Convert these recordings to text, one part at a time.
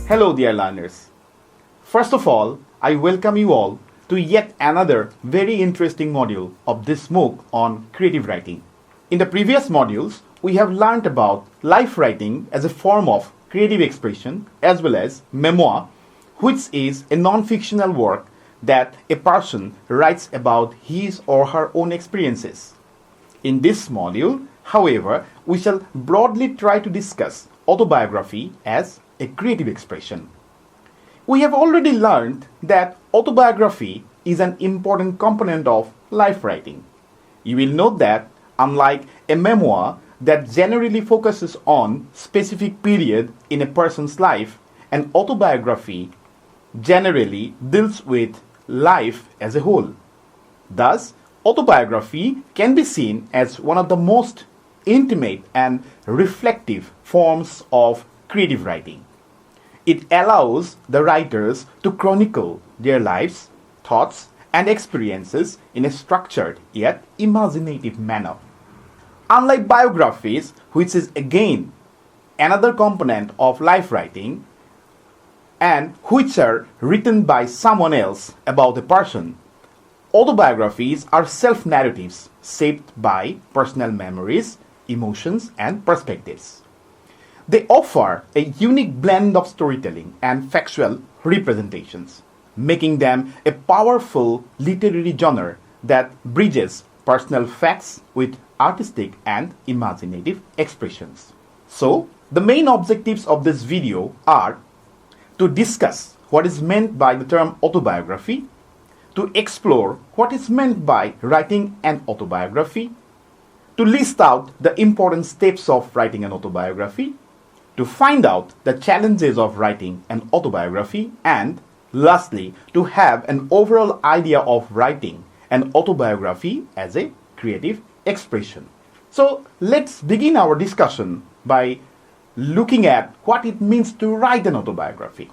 Hello, dear learners. First of all, I welcome you all to yet another very interesting module of this MOOC on creative writing. In the previous modules, we have learned about life writing as a form of creative expression as well as memoir, which is a non-fictional work that a person writes about his or her own experiences. In this module, however, we shall broadly try to discuss autobiography as a creative expression. We have already learned that autobiography is an important component of life writing. You will note that, unlike a memoir that generally focuses on specific period in a person's life, an autobiography generally deals with life as a whole. Thus, autobiography can be seen as one of the most intimate and reflective forms of creative writing. It allows the writers to chronicle their lives, thoughts, and experiences in a structured yet imaginative manner. Unlike biographies, which is again another component of life writing, and which are written by someone else about a person, autobiographies are self-narratives shaped by personal memories, emotions, and perspectives. They offer a unique blend of storytelling and factual representations, making them a powerful literary genre that bridges personal facts with artistic and imaginative expressions. So, the main objectives of this video are to discuss what is meant by the term autobiography, to explore what is meant by writing an autobiography, to list out the important steps of writing an autobiography, to find out the challenges of writing an autobiography, and lastly, to have an overall idea of writing an autobiography as a creative expression. So let's begin our discussion by looking at what it means to write an autobiography.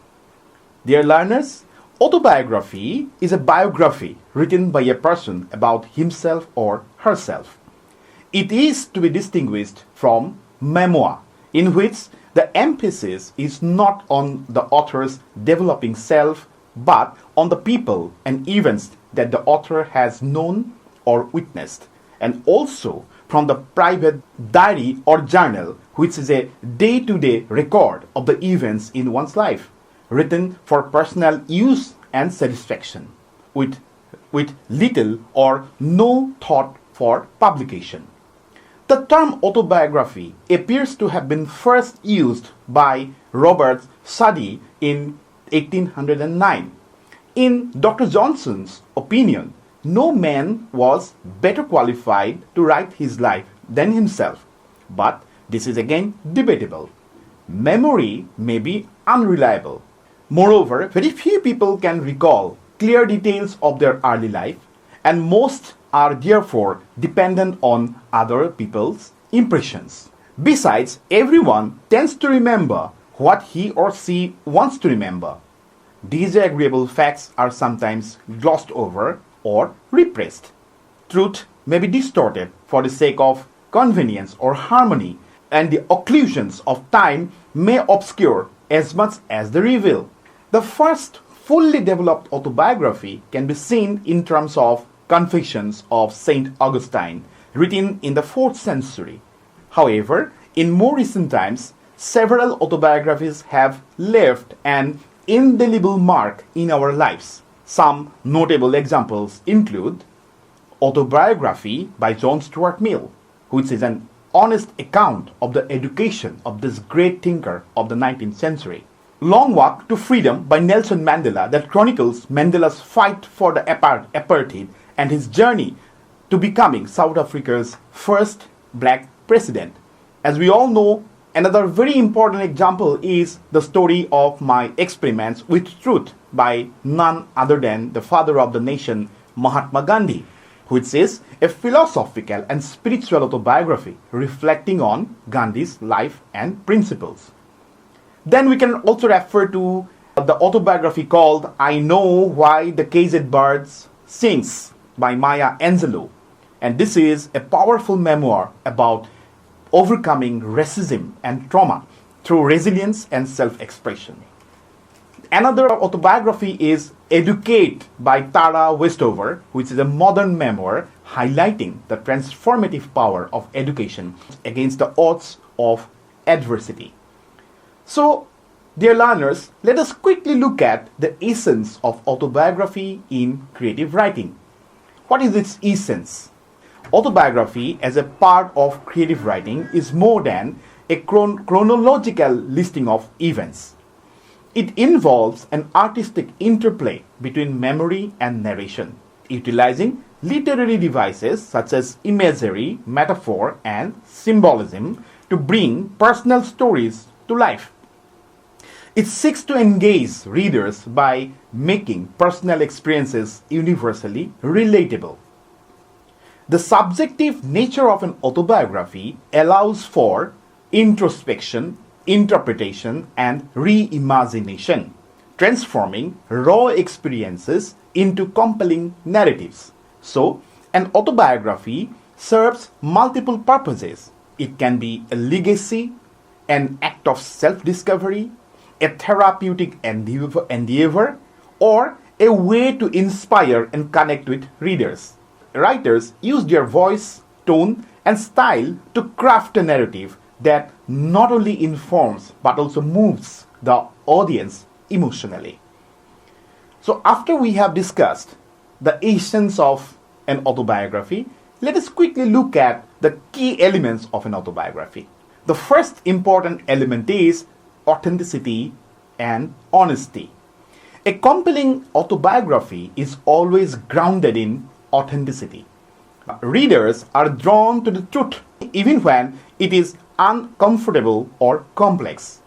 Dear learners, autobiography is a biography written by a person about himself or herself. It is to be distinguished from memoir, in which the emphasis is not on the author's developing self, but on the people and events that the author has known or witnessed, and also from the private diary or journal, which is a day-to-day record of the events in one's life, written for personal use and satisfaction, with little or no thought for publication. The term autobiography appears to have been first used by Robert Sadi in 1809. In Dr. Johnson's opinion, no man was better qualified to write his life than himself. But this is again debatable. Memory may be unreliable. Moreover, very few people can recall clear details of their early life, and most are therefore dependent on other people's impressions. Besides, everyone tends to remember what he or she wants to remember. Disagreeable facts are sometimes glossed over or repressed. Truth may be distorted for the sake of convenience or harmony, and the occlusions of time may obscure as much as they reveal. The first fully developed autobiography can be seen in terms of Confessions of Saint Augustine, written in the 4th century. However, in more recent times, several autobiographies have left an indelible mark in our lives. Some notable examples include Autobiography by John Stuart Mill, which is an honest account of the education of this great thinker of the 19th century. Long Walk to Freedom by Nelson Mandela, that chronicles Mandela's fight for the apartheid and his journey to becoming South Africa's first black president. As we all know, another very important example is the story of my experiments with truth by none other than the father of the nation, Mahatma Gandhi, which is a philosophical and spiritual autobiography reflecting on Gandhi's life and principles. Then we can also refer to the autobiography called I Know Why the Caged Birds Sings by Maya Angelou. And this is a powerful memoir about overcoming racism and trauma through resilience and self-expression. Another autobiography is Educate by Tara Westover, which is a modern memoir highlighting the transformative power of education against the odds of adversity. So, dear learners, let us quickly look at the essence of autobiography in creative writing. What is its essence? Autobiography as a part of creative writing is more than a chronological listing of events. It involves an artistic interplay between memory and narration, utilizing literary devices such as imagery, metaphor, and symbolism to bring personal stories to life. It seeks to engage readers by making personal experiences universally relatable. The subjective nature of an autobiography allows for introspection, interpretation, and reimagination, transforming raw experiences into compelling narratives. So, an autobiography serves multiple purposes. It can be a legacy, an act of self-discovery, a therapeutic endeavor, or a way to inspire and connect with readers. Writers use their voice, tone, and style to craft a narrative that not only informs but also moves the audience emotionally. So, after we have discussed the essence of an autobiography, let us quickly look at the key elements of an autobiography. The first important element is authenticity and honesty. A compelling autobiography is always grounded in authenticity. Readers are drawn to the truth even when it is uncomfortable or complex.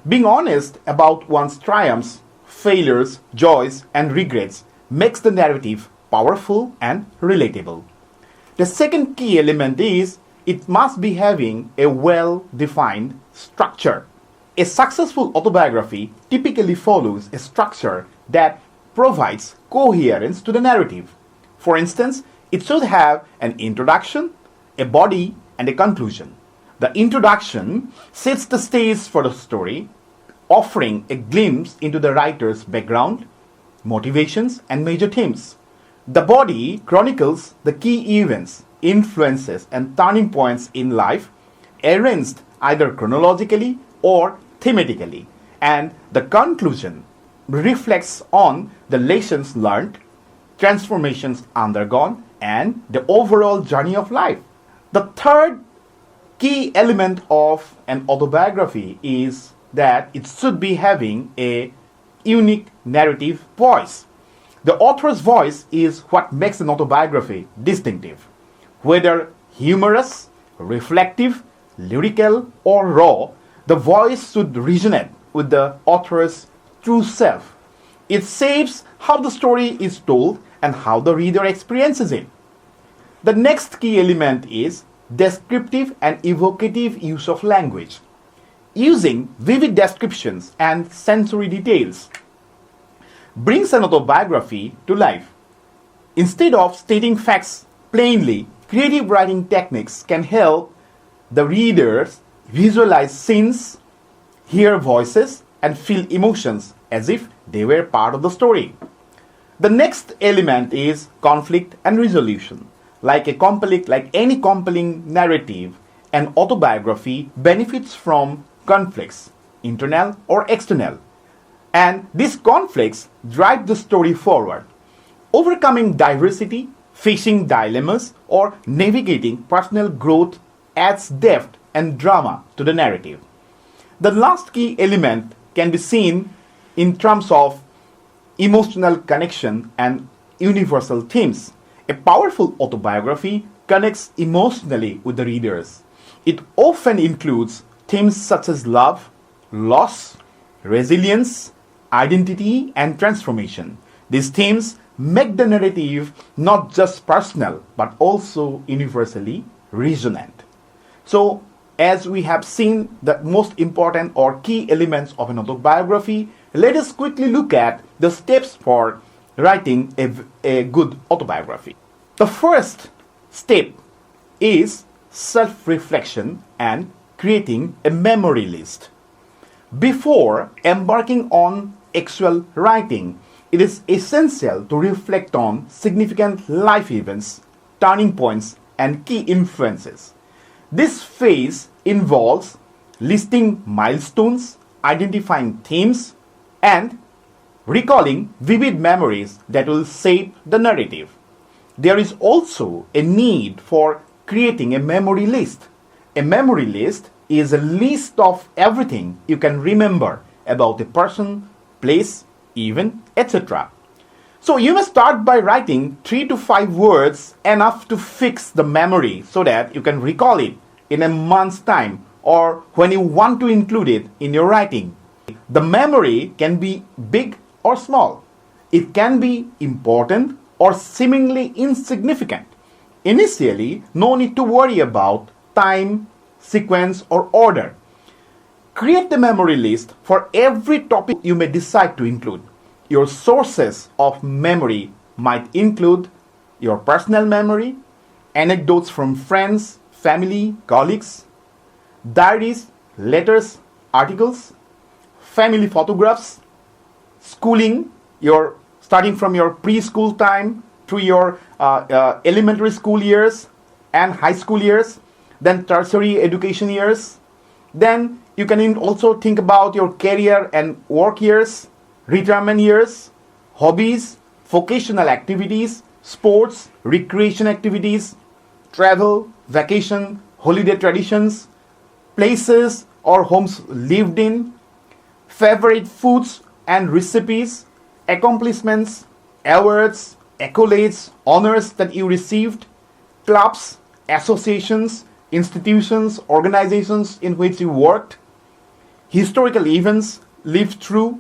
Being honest about one's triumphs, failures, joys, and regrets makes the narrative powerful and relatable. The second key element is it must be having a well-defined structure. A successful autobiography typically follows a structure that provides coherence to the narrative. For instance, it should have an introduction, a body, and a conclusion. The introduction sets the stage for the story, offering a glimpse into the writer's background, motivations, and major themes. The body chronicles the key events, influences, and turning points in life, arranged either chronologically or thematically, and the conclusion reflects on the lessons learned, transformations undergone, and the overall journey of life. The third key element of an autobiography is that it should be having a unique narrative voice. The author's voice is what makes an autobiography distinctive. Whether humorous, reflective, lyrical, or raw, the voice should resonate with the author's true self. It shapes how the story is told and how the reader experiences it. The next key element is descriptive and evocative use of language. Using vivid descriptions and sensory details brings an autobiography to life. Instead of stating facts plainly, creative writing techniques can help the readers visualize scenes, hear voices, and feel emotions as if they were part of the story. The next element is conflict and resolution. Like any compelling narrative, an autobiography benefits from conflicts, internal or external. And these conflicts drive the story forward. Overcoming diversity, facing dilemmas, or navigating personal growth adds depth and drama to the narrative. The last key element can be seen in terms of emotional connection and universal themes. A powerful autobiography connects emotionally with the readers. It often includes themes such as love, loss, resilience, identity, and transformation. These themes make the narrative not just personal but also universally resonant. So, as we have seen the most important or key elements of an autobiography, let us quickly look at the steps for writing a good autobiography. The first step is self-reflection and creating a memory list. Before embarking on actual writing, it is essential to reflect on significant life events, turning points, and key influences. This phase involves listing milestones, identifying themes, and recalling vivid memories that will shape the narrative. There is also a need for creating a memory list. A memory list is a list of everything you can remember about a person, place, event, etc. So you may start by writing 3 to 5 words, enough to fix the memory so that you can recall it in a month's time or when you want to include it in your writing. The memory can be big or small. It can be important or seemingly insignificant. Initially, no need to worry about time, sequence, or order. Create the memory list for every topic you may decide to include. Your sources of memory might include your personal memory, anecdotes from friends, family, colleagues, diaries, letters, articles, family photographs, schooling, starting from your preschool time through your elementary school years and high school years, then tertiary education years. Then you can also think about your career and work years, retirement years, hobbies, vocational activities, sports, recreation activities, travel, vacation, holiday traditions, places or homes lived in, favorite foods and recipes, accomplishments, awards, accolades, honors that you received, clubs, associations, institutions, organizations in which you worked, historical events lived through,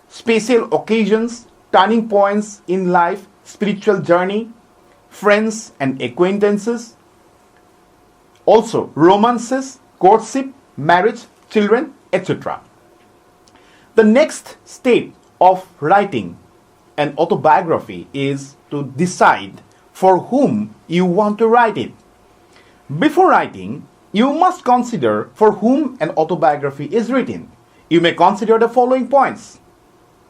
special occasions, turning points in life, spiritual journey, friends and acquaintances, also romances, courtship, marriage, children, etc. The next step of writing an autobiography is to decide for whom you want to write it. Before writing, you must consider for whom an autobiography is written. You may consider the following points.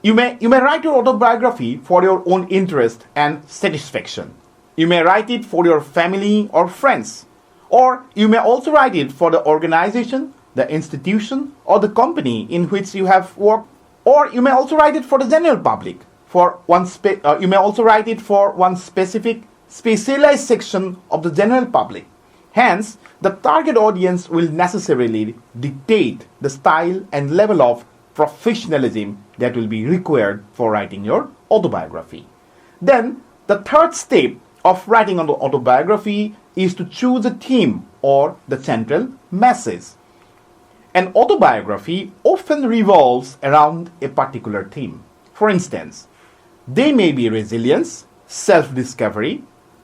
You may write your autobiography for your own interest and satisfaction. You may write it for your family or friends. Or you may also write it for the organization, the institution, or the company in which you have worked. Or you may also write it for the general public. You may also write it for one specific, specialized section of the general public. Hence, the target audience will necessarily dictate the style and level of professionalism that will be required for writing your autobiography. Then, the third step of writing an autobiography is to choose a theme or the central message. An autobiography often revolves around a particular theme. For instance, they may be resilience, self-discovery,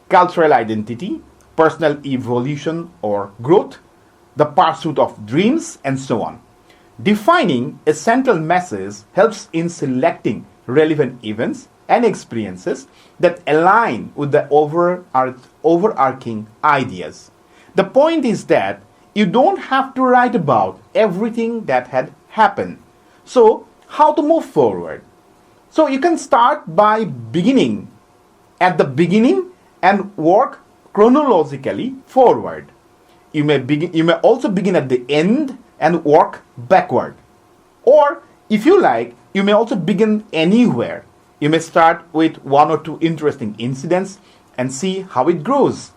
cultural identity, personal evolution or growth, the pursuit of dreams, and so on. Defining a central message helps in selecting relevant events and experiences that align with the overarching ideas. The point is that you don't have to write about everything that had happened. So, how to move forward? So, you can start by beginning at the beginning and work chronologically forward. You may also begin at the end and work backward. Or, if you like, you may also begin anywhere. You may start with 1 or 2 interesting incidents and see how it grows.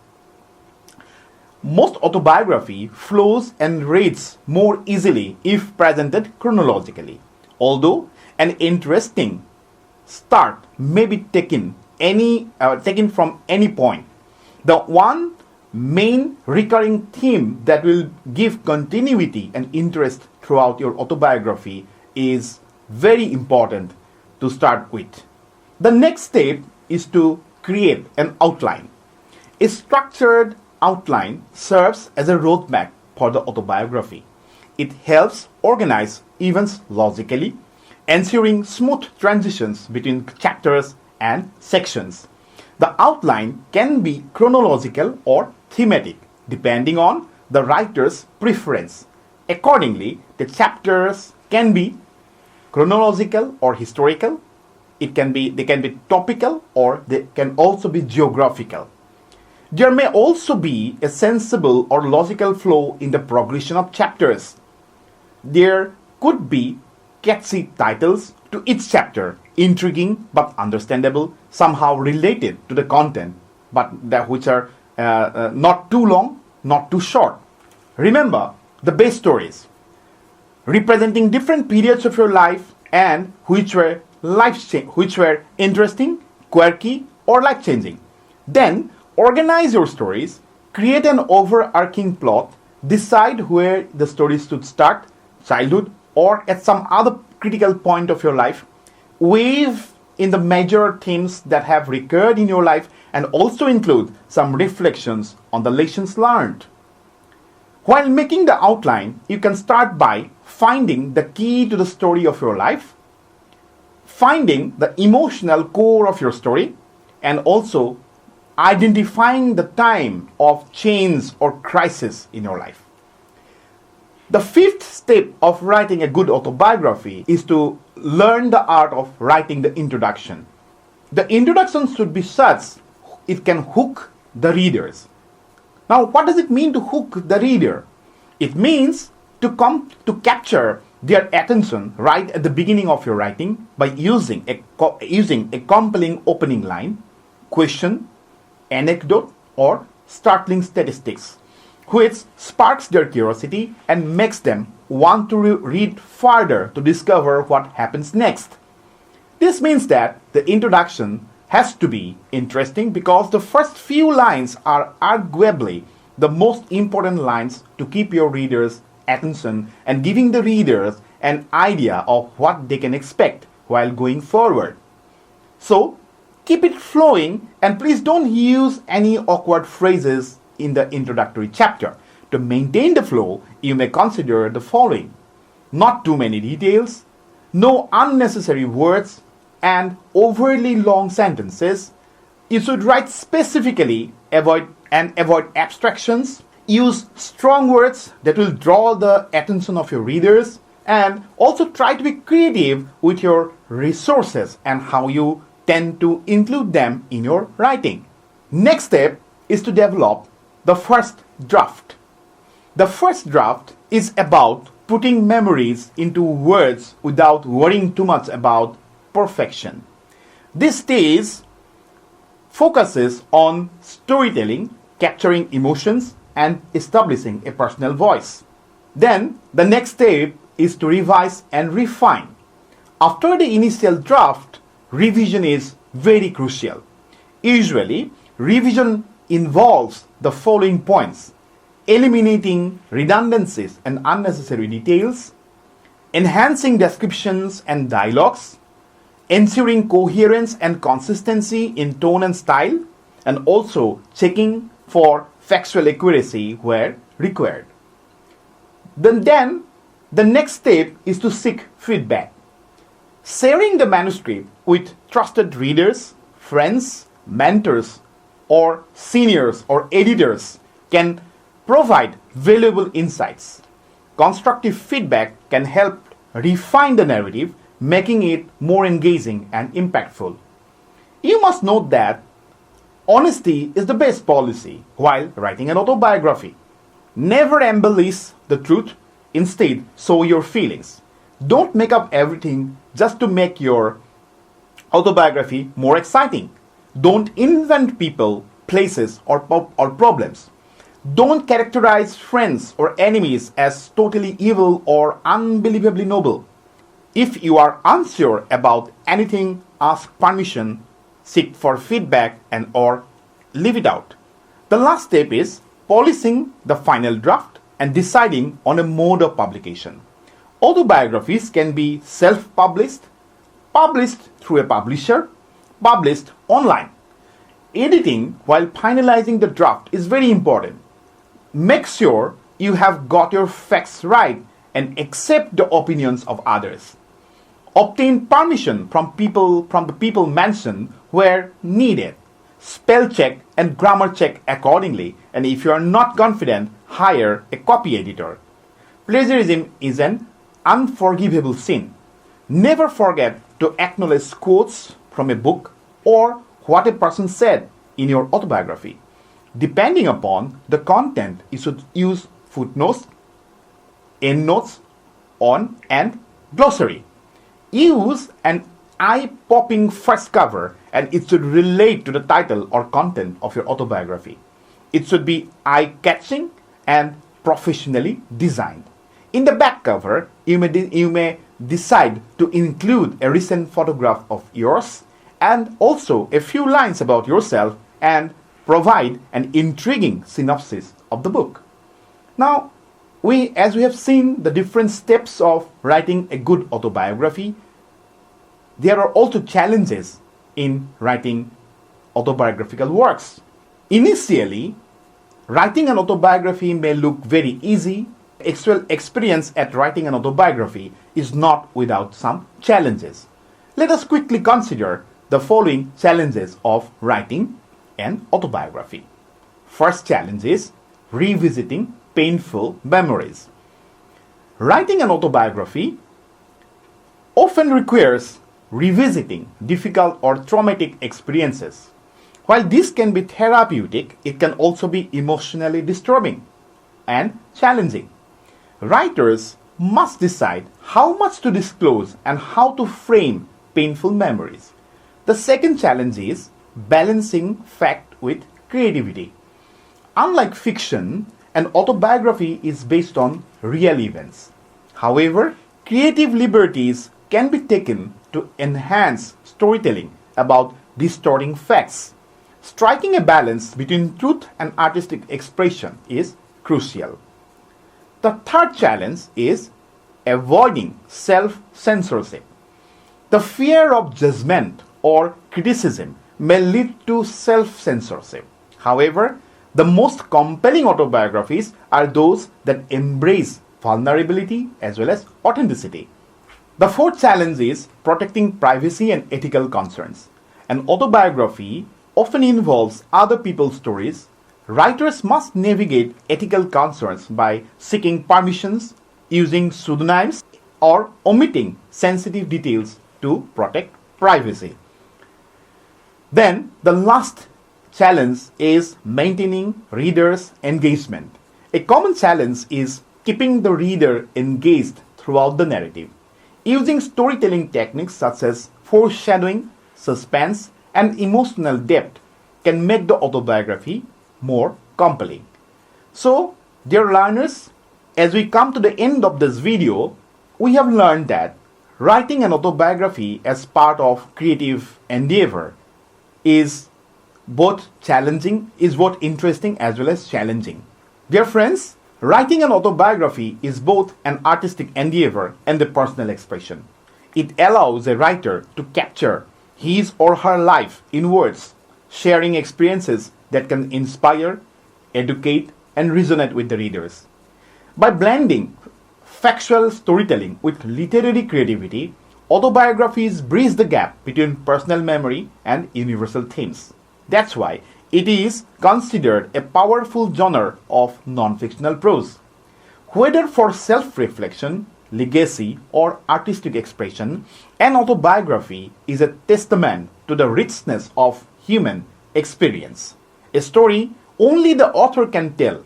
Most autobiography flows and reads more easily if presented chronologically. Although an interesting start may be taken from any point, the one main recurring theme that will give continuity and interest throughout your autobiography is very important to start with. The next step is to create an outline. A structured outline serves as a roadmap for the autobiography. It helps organize events logically, ensuring smooth transitions between chapters and sections. The outline can be chronological or thematic, depending on the writer's preference. Accordingly, the chapters can be chronological or historical. They can be topical, or they can also be geographical. There may also be a sensible or logical flow in the progression of chapters. There could be catchy titles to each chapter, intriguing but understandable, somehow related to the content, but which are not too long, not too short. Remember the base stories, representing different periods of your life and which were interesting, quirky, or life-changing. Then organize your stories, create an overarching plot, decide where the story should start, childhood, or at some other critical point of your life, weave in the major themes that have recurred in your life, and also include some reflections on the lessons learned. While making the outline, you can start by finding the key to the story of your life, finding the emotional core of your story, and also identifying the time of change or crisis in your life. The fifth step of writing a good autobiography is to learn the art of writing the introduction. The introduction should be such it can hook the readers. Now, what does it mean to hook the reader? It means to capture their attention right at the beginning of your writing by using a compelling opening line, question, anecdote, or startling statistics, which sparks their curiosity and makes them want to read further to discover what happens next. This means that the introduction has to be interesting because the first few lines are arguably the most important lines to keep your readers' attention and giving the readers an idea of what they can expect while going forward. So, keep it flowing, and please don't use any awkward phrases in the introductory chapter. To maintain the flow, you may consider the following: not too many details, no unnecessary words, and overly long sentences. You should write specifically, avoid abstractions, use strong words that will draw the attention of your readers, and also try to be creative with your resources and how you tend to include them in your writing. Next step is to develop the first draft. The first draft is about putting memories into words without worrying too much about perfection. This stage focuses on storytelling, capturing emotions, and establishing a personal voice. Then the next step is to revise and refine. After the initial draft, revision is very crucial. Usually, revision involves the following points: eliminating redundancies and unnecessary details, enhancing descriptions and dialogues, ensuring coherence and consistency in tone and style, and also checking for factual accuracy where required. Then the next step is to seek feedback. Sharing the manuscript with trusted readers, friends, mentors, or seniors or editors can provide valuable insights. Constructive feedback can help refine the narrative, making it more engaging and impactful. You must note that honesty is the best policy while writing an autobiography. Never embellish the truth, instead show your feelings. Don't make up everything just to make your autobiography more exciting. Don't invent people, places, or problems. Don't characterize friends or enemies as totally evil or unbelievably noble. If you are unsure about anything, ask permission, seek for feedback, and or leave it out. The last step is polishing the final draft and deciding on a mode of publication. Autobiographies can be self-published, published through a publisher, published online. Editing while finalizing the draft is very important. Make sure you have got your facts right and accept the opinions of others. Obtain permission from the people mentioned where needed. Spell check and grammar check accordingly, and if you are not confident, hire a copy editor. Plagiarism is an unforgivable sin. Never forget to acknowledge quotes from a book or what a person said in your autobiography. Depending upon the content, you should use footnotes, endnotes, and glossary. Use an eye-popping first cover and it should relate to the title or content of your autobiography. It should be eye-catching and professionally designed. In the back cover, you may decide to include a recent photograph of yours and also a few lines about yourself and provide an intriguing synopsis of the book. Now, as we have seen the different steps of writing a good autobiography, there are also challenges in writing autobiographical works. Initially, writing an autobiography may look very easy. Actual experience at writing an autobiography is not without some challenges. Let us quickly consider the following challenges of writing an autobiography. First challenge is revisiting painful memories. Writing an autobiography often requires revisiting difficult or traumatic experiences. While this can be therapeutic, it can also be emotionally disturbing and challenging. Writers must decide how much to disclose and how to frame painful memories. The second challenge is balancing fact with creativity. Unlike fiction, an autobiography is based on real events. However, creative liberties can be taken to enhance storytelling about distorting facts. Striking a balance between truth and artistic expression is crucial. The third challenge is avoiding self-censorship. The fear of judgment or criticism may lead to self-censorship. However, the most compelling autobiographies are those that embrace vulnerability as well as authenticity. The fourth challenge is protecting privacy and ethical concerns. An autobiography often involves other people's stories. Writers must navigate ethical concerns by seeking permissions, using pseudonyms, or omitting sensitive details to protect privacy. Then, the last challenge is maintaining readers' engagement. A common challenge is keeping the reader engaged throughout the narrative. Using storytelling techniques such as foreshadowing, suspense, and emotional depth can make the autobiography more compelling. So, dear learners, as we come to the end of this video, we have learned that writing an autobiography as part of creative endeavor is both interesting as well as challenging. Dear friends, writing an autobiography is both an artistic endeavor and a personal expression. It allows a writer to capture his or her life in words, sharing experiences that can inspire, educate, and resonate with the readers. By blending factual storytelling with literary creativity, autobiographies bridge the gap between personal memory and universal themes. That's why it is considered a powerful genre of non-fictional prose. Whether for self-reflection, legacy, or artistic expression, an autobiography is a testament to the richness of human experience. A story only the author can tell.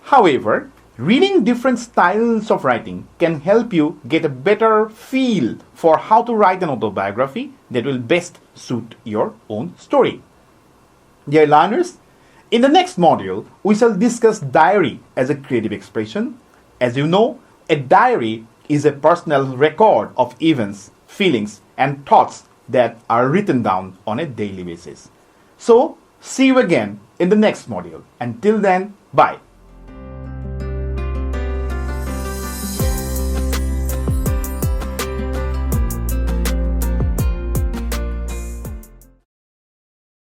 However, reading different styles of writing can help you get a better feel for how to write an autobiography that will best suit your own story. Dear learners, in the next module, we shall discuss diary as a creative expression. As you know, a diary is a personal record of events, feelings, and thoughts that are written down on a daily basis. So, see you again in the next module. Until then, bye.